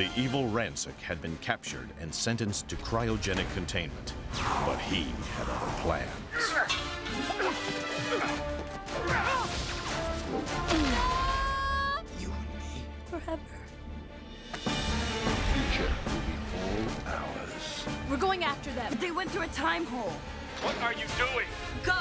The evil Ransik had been captured and sentenced to cryogenic containment, but he had other plans. You and me. Forever. Future will be all ours. We're going after them. They went through a time hole. What are you doing? Go!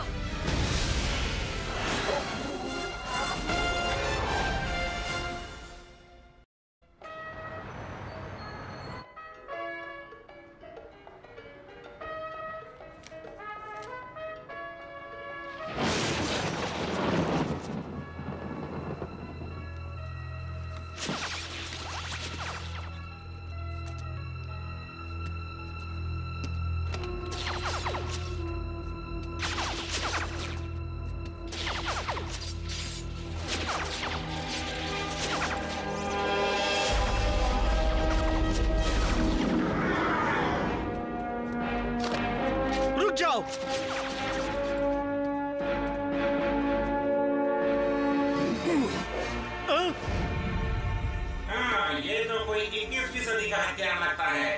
हाँ, ये तो कोई 21वीं सदी का हथियार लगता है।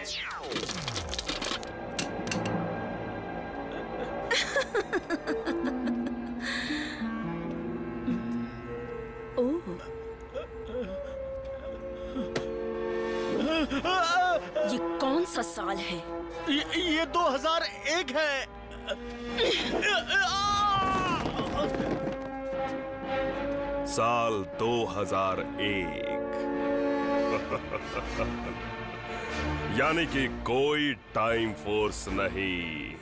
ये कौन सा साल है? ये 2001 है। साल 2001 यानी कि कोई टाइम फोर्स नहीं।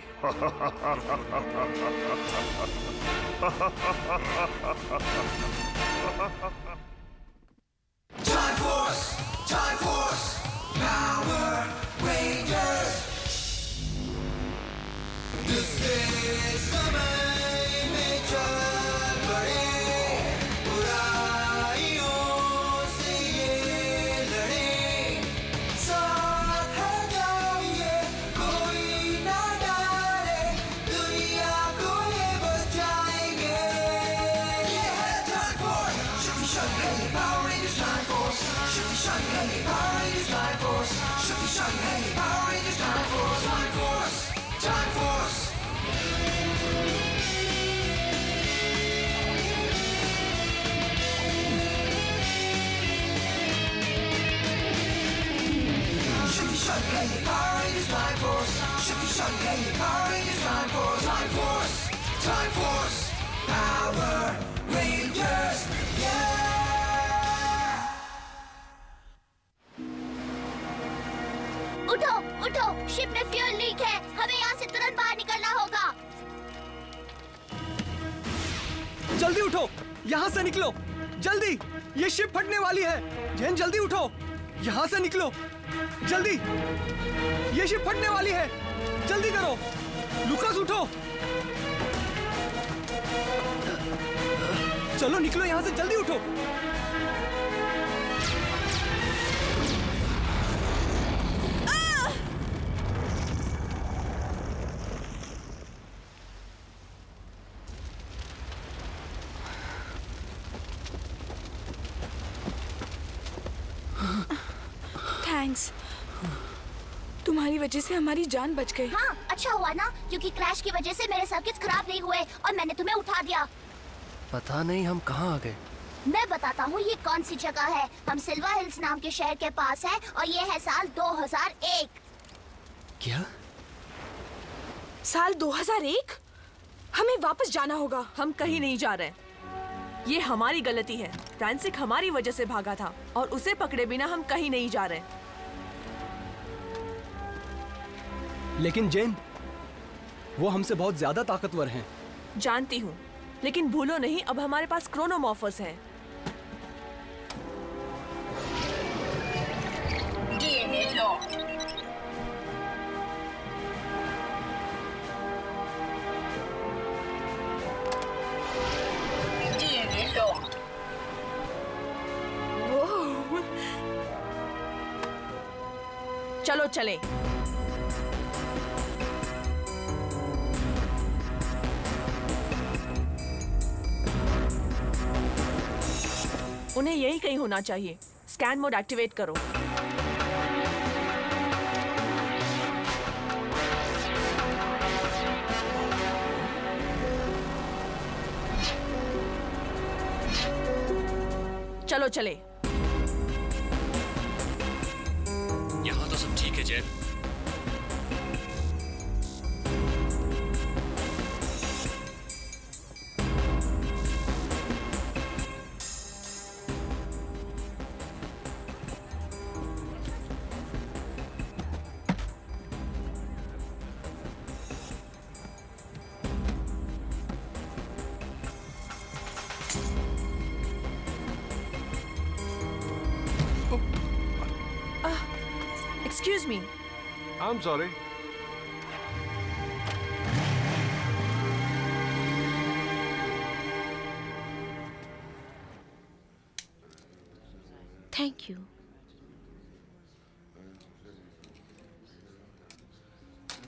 Time Force, Power Rangers. This is समय में चल पड़े, बुराइयों से ये लड़े, साथ है जाइए, कोई ना डाले, दुनिया को ये बचाएंगे। ये है Time Force, शक्तिशाली है ये Power Rangers Time Force, शक्तिशाली है ये Power Rangers Time Force, शक्तिशाली है ये Power Rangers Time Force, Time Force, Time Force. Shakti है ये Power Rangers Time Force, शक्तिशाली है ये Power Rangers Time Force, Time Force, Time Force, Power Rangers, yeah. उठो, उठो, शिप में फ्यूल लीक है, हमें यहाँ से तुरंत बाहर निकलना होगा। जल्दी उठो, यहाँ से निकलो, जल्दी, ये शिप फटने वाली है। जेन जल्दी उठो, यहाँ से निकलो, जल्दी, ये शिप फटने वाली है, जल्दी करो। लुकास उठो, चलो निकलो यहाँ से, जल्दी उठो। थैंक्स, तुम्हारी वजह से हमारी जान बच गई। हाँ, अच्छा हुआ ना, क्योंकि क्रैश की वजह से मेरे सर्किट्स खराब नहीं हुए और मैंने तुम्हें उठा दिया। पता नहीं हम कहाँ आ गए। मैं बताता हूँ ये कौन सी जगह है। हम सिल्वर हिल्स नाम के शहर के पास है और ये है साल 2001। क्या? साल 2001? हमें वापस जाना होगा। हम कहीं नहीं जा रहे। ये हमारी गलती है। फ्रांसिक हमारी वजह से भागा था और उसे पकड़े बिना हम कहीं नहीं जा रहे। लेकिन जेन, वो हमसे बहुत ज्यादा ताकतवर हैं। जानती हूँ, लेकिन भूलो नहीं, अब हमारे पास क्रोनोमॉर्फर्स हैं। DNA lock. DNA lock. चलो चलें। उन्हें यही कहीं होना चाहिए। स्कैन मोड एक्टिवेट करो। चलो चले। यहाँ तो सब ठीक है Jain. Excuse me. I'm sorry. Thank you.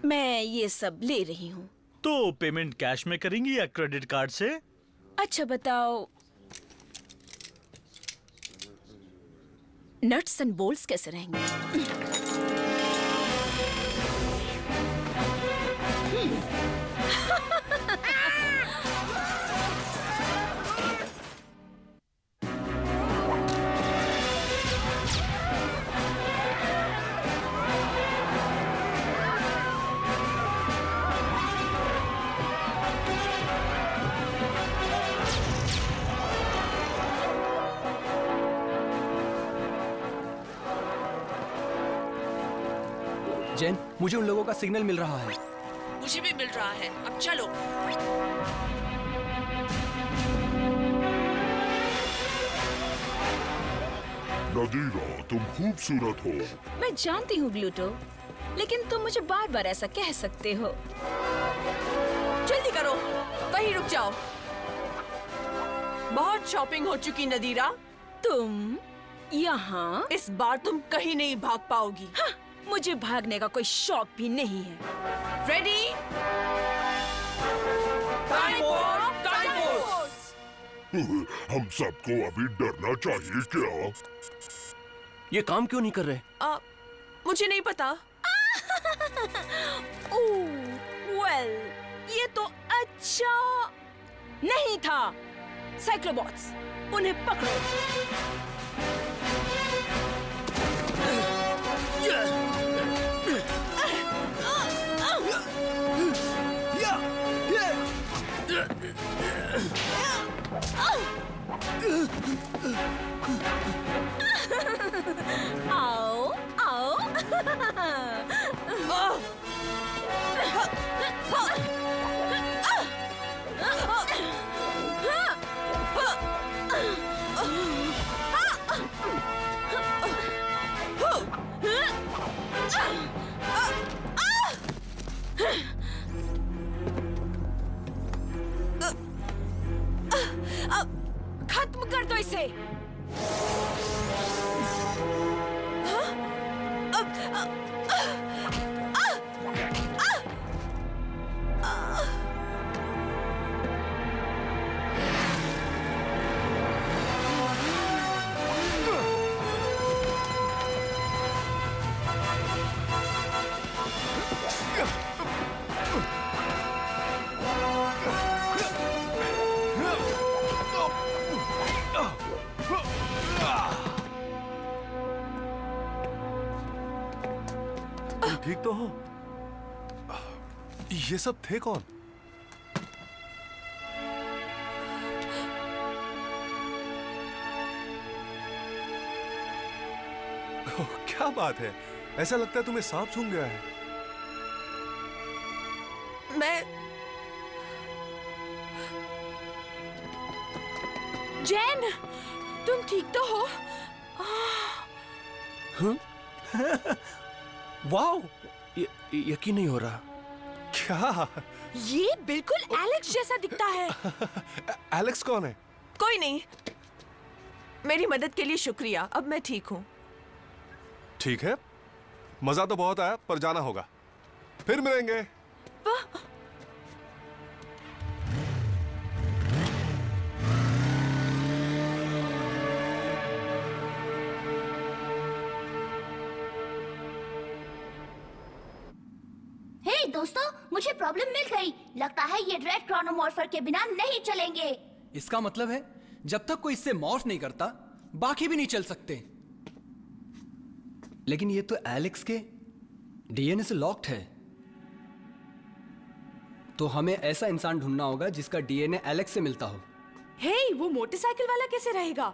मैं ये सब ले रही हूँ। तो पेमेंट कैश में करेंगी या क्रेडिट कार्ड से? अच्छा बताओ, नट्स एंड बोल्ट्स कैसे रहेंगे? जेन, मुझे उन लोगों का सिग्नल मिल रहा है। मुझे भी मिल रहा है। अब चलो। नदीरा, तुम खूबसूरत हो। मैं जानती हूँ ग्लूटो, लेकिन तुम मुझे बार बार ऐसा कह सकते हो। जल्दी करो, वहीं रुक जाओ। बहुत शॉपिंग हो चुकी नदीरा। तुम यहाँ? इस बार तुम कहीं नहीं भाग पाओगी। हाँ, मुझे भागने का कोई शौक भी नहीं है। रेडी? हम सबको अभी डरना चाहिए क्या? ये काम क्यों नहीं कर रहे? मुझे नहीं पता। वेल, ये तो अच्छा नहीं था। साइक्लोबॉट्स, उन्हें पकड़ो। आओ, आओ। खत्म कर दो इसे। ठीक तो हो? ये सब थे कौन? क्या बात है? ऐसा लगता है तुम्हें सांप सूंघ गया है। जेन, तुम ठीक तो हो? वाओ, यकीन नहीं हो रहा। क्या? ये बिल्कुल एलेक्स जैसा दिखता है। एलेक्स कौन है? कोई नहीं। मेरी मदद के लिए शुक्रिया। अब मैं ठीक हूँ। ठीक है, मजा तो बहुत आया, पर जाना होगा। फिर मिलेंगे। हे दोस्तों, मुझे प्रॉब्लम मिल गई। लगता है ये रेड क्रोनोमॉर्फर के बिना नहीं चलेंगे। इसका मतलब है जब तक कोई इससे मॉर्फ नहीं करता बाकी भी नहीं चल सकते। लेकिन ये तो एलेक्स के डीएनए से लॉक्ड है। तो हमें ऐसा इंसान ढूंढना होगा जिसका डीएनए एलेक्स से मिलता हो। हे, वो मोटरसाइकिल वाला कैसे रहेगा?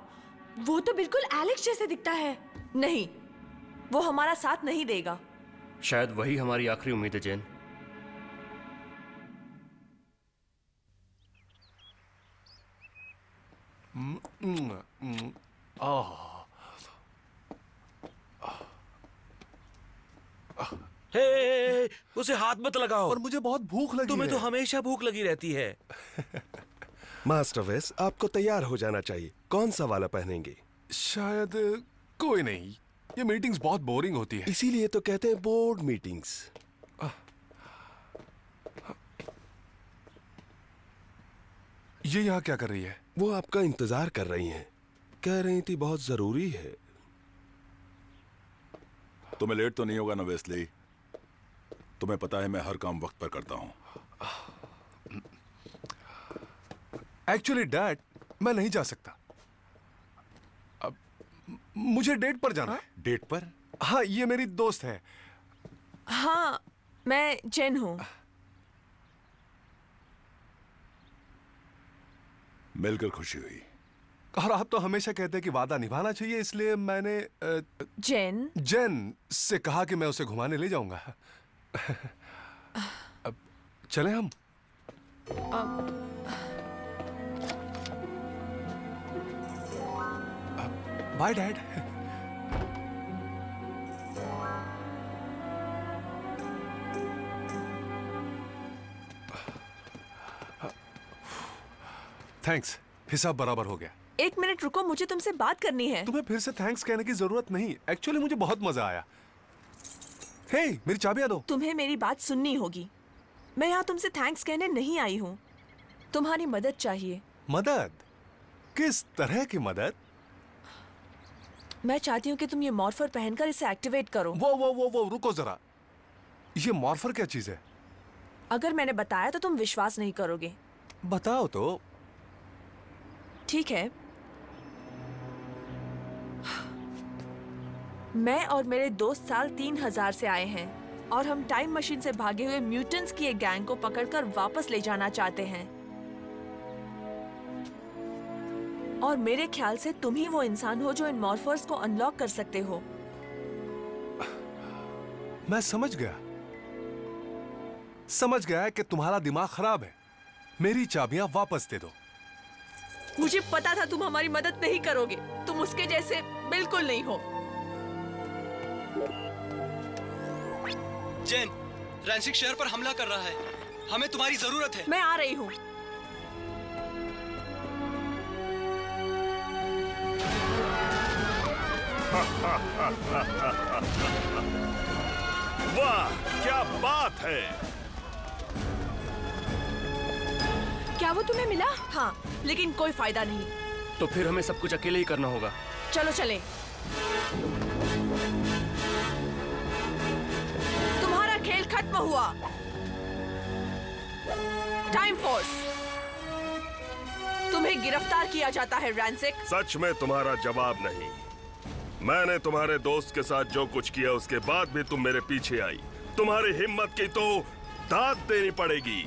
वो तो बिल्कुल एलेक्स जैसे दिखता है। नहीं, वो हमारा साथ नहीं देगा। शायद वही हमारी आखिरी उम्मीद है जेन। हे, उसे हाथ मत लगाओ। और मुझे बहुत भूख लगी तुम्हें है। तो हमेशा भूख लगी रहती है। मास्टर वेस, आपको तैयार हो जाना चाहिए। कौन सा वाला पहनेंगे? शायद कोई नहीं, ये मीटिंग्स बहुत बोरिंग होती है। इसीलिए तो कहते हैं बोर्ड मीटिंग्स। ये यहाँ क्या कर रही है? वो आपका इंतजार कर रही हैं। कह रही थी बहुत जरूरी है। तुम्हें लेट तो नहीं होगा ना वेस्ली? तुम्हें पता है मैं हर काम वक्त पर करता हूँ। एक्चुअली डैड, मैं नहीं जा सकता। अब मुझे डेट पर जाना है। डेट पर? हाँ, ये मेरी दोस्त है। हाँ, मैं जेन हूँ। मिलकर खुशी हुई। और आप तो हमेशा कहते हैं कि वादा निभाना चाहिए, इसलिए मैंने जेन से कहा कि मैं उसे घुमाने ले जाऊंगा। अब चलें हम? Bye dad. थैंक्स, हिसाब बराबर हो गया। 1 मिनट रुको, मुझे तुमसे बात करनी है। तुम्हें फिर से थैंक्स कहने की जरूरत नहीं। एक्चुअली मुझे बहुत मजा आया। हे, मेरी चाबियां दो। तुम्हें मेरी बात सुननी होगी। मैं यहाँ तुमसे थैंक्स कहने नहीं आई हूँ। तुम्हारी मदद चाहिए। मदद? किस तरह की मदद? मैं चाहती हूँ कि तुम ये मॉर्फर पहनकर इसे एक्टिवेट करो। वो रुको जरा। ये मॉर्फर क्या चीज है? अगर मैंने बताया तो तुम विश्वास नहीं करोगे। बताओ तो। ठीक है, मैं और मेरे दोस्त साल 3000 से आए हैं और हम टाइम मशीन से भागे हुए म्यूटेंट्स की एक गैंग को पकड़कर वापस ले जाना चाहते हैं। और मेरे ख्याल से तुम ही वो इंसान हो जो इन मॉर्फर्स को अनलॉक कर सकते हो। मैं समझ गया कि तुम्हारा दिमाग खराब है। मेरी चाबियां वापस दे दो। मुझे पता था तुम हमारी मदद नहीं करोगे। तुम उसके जैसे बिल्कुल नहीं हो। जेन, रैंसिक शहर पर हमला कर रहा है। हमें तुम्हारी जरूरत है। मैं आ रही हूँ। वाह, क्या बात है! क्या वो तुम्हें मिला? हाँ, लेकिन कोई फायदा नहीं। तो फिर हमें सब कुछ अकेले ही करना होगा। चलो चले। तुम्हारा खेल खत्म हुआ। टाइम फोर्स, तुम्हें गिरफ्तार किया जाता है रैंसिक। सच में तुम्हारा जवाब नहीं। मैंने तुम्हारे दोस्त के साथ जो कुछ किया उसके बाद भी तुम मेरे पीछे आई। तुम्हारी हिम्मत की तो दाद देनी पड़ेगी।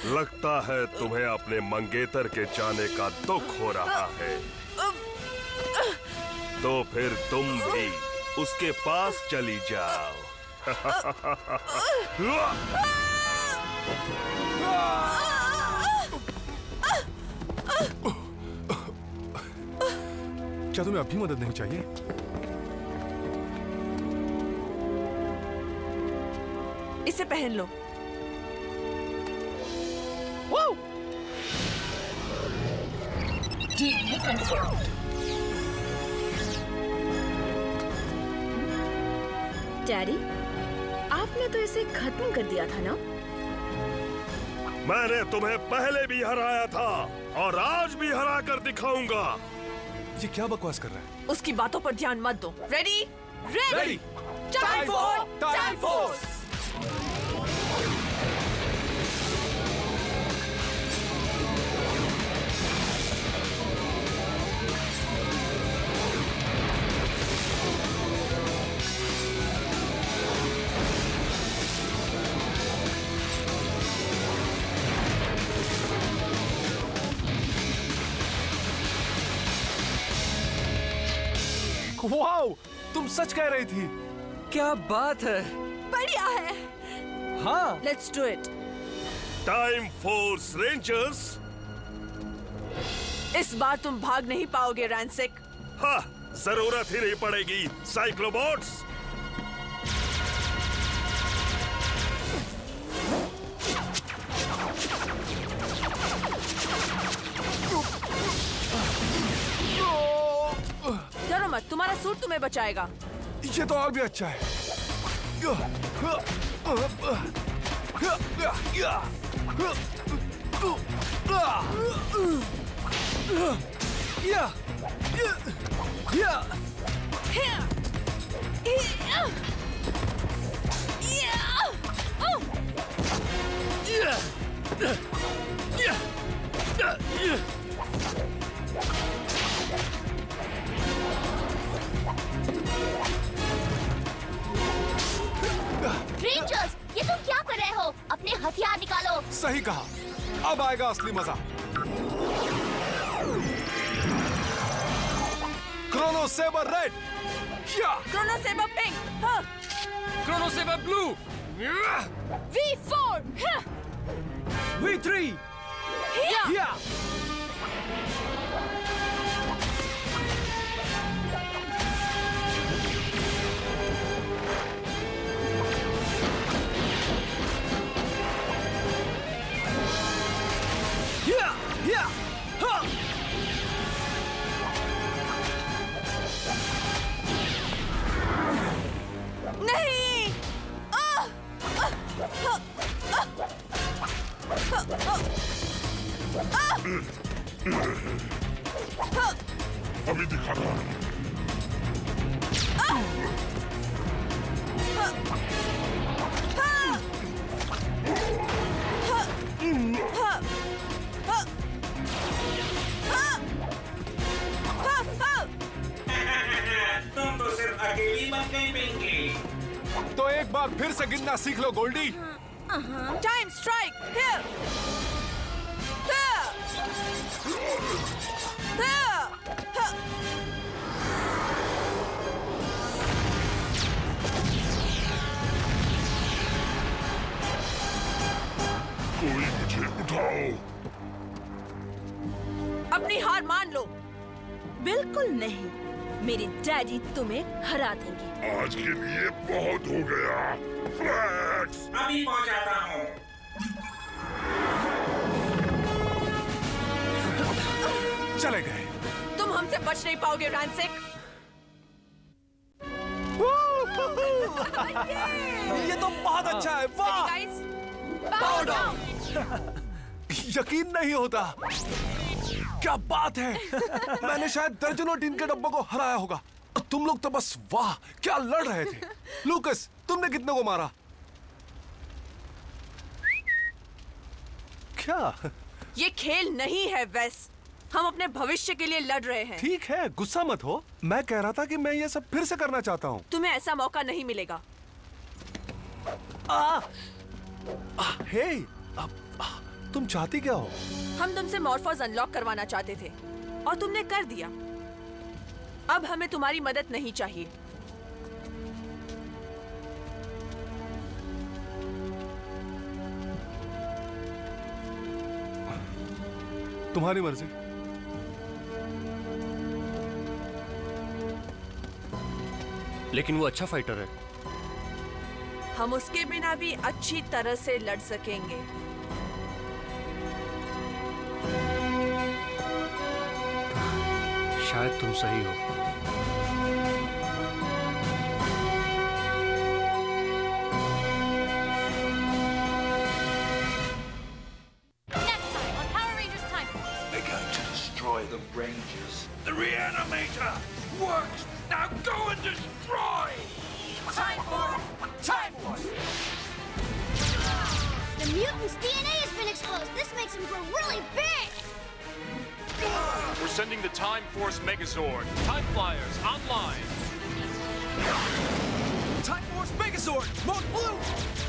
लगता है तुम्हें अपने मंगेतर के जाने का दुख हो रहा है। तो फिर तुम भी उसके पास चली जाओ। क्या तुम्हें अभी मदद नहीं चाहिए? इसे पहन लो। डैडी, आप आपने तो इसे खत्म कर दिया था ना? मैंने तुम्हें पहले भी हराया था और आज भी हरा कर दिखाऊंगा। ये क्या बकवास कर रहा है? उसकी बातों पर ध्यान मत दो। Ready? Ready. Time force. Wow, तुम सच कह रही थी। क्या बात है। बढ़िया है। हाँ, let's do it. Time force rangers. इस बार तुम भाग नहीं पाओगे रैंसिक। हाँ, जरूरत ही नहीं पड़ेगी साइक्लोबॉट्स। डरो मत, तुम्हारा सूट तुम्हें बचाएगा। ये तो और भी अच्छा है। रेंजर्स, ये तुम क्या कर रहे हो? अपने हथियार निकालो। सही कहा, अब आएगा असली मजा। Chrono saber red, chrono saber pink, chrono saber blue, V4, V3, नहीं। अभी दिखाता हूँ। तुम तो सिर्फ अकेली बन गई पिंकी। तो एक बार फिर से गिनना सीख लो गोल्डी। Time strike. कोई मुझे उठाओ। अपनी हार मान लो। बिल्कुल नहीं, मेरे डैडी तुम्हें हरा देंगे। आज के लिए बहुत हो गया। फ्लैक्स, अभी पहुंचाता हूँ। चले गए। तुम हमसे बच नहीं पाओगे रैंसिक। ये तो बहुत अच्छा है। वाह, Bow down. यकीन नहीं होता। क्या बात है। मैंने शायद दर्जनों टीन के डब्बों को हराया होगा। तुम लोग तो बस वाह, क्या लड़ रहे थे। लूकस, तुमने कितने को मारा? क्या? ये खेल नहीं है वेस। हम अपने भविष्य के लिए लड़ रहे हैं। ठीक है, गुस्सा मत हो। मैं कह रहा था कि मैं ये सब फिर से करना चाहता हूँ। तुम्हें ऐसा मौका नहीं मिलेगा। हे, तुम चाहती क्या हो? हम तुमसे मॉर्फोस अनलॉक करवाना चाहते थे और तुमने कर दिया। अब हमें तुम्हारी मदद नहीं चाहिए। तुम्हारी मर्जी। लेकिन वो अच्छा फाइटर है। हम उसके बिना भी अच्छी तरह से लड़ सकेंगे। शायद तुम सही हो। The reanimator works. Now go and destroy. Time Force! The mutant's DNA has been exposed. This makes him grow really big. We're sending the Time Force Megazord. Time Flyers online. Time Force Megazord, mode blue.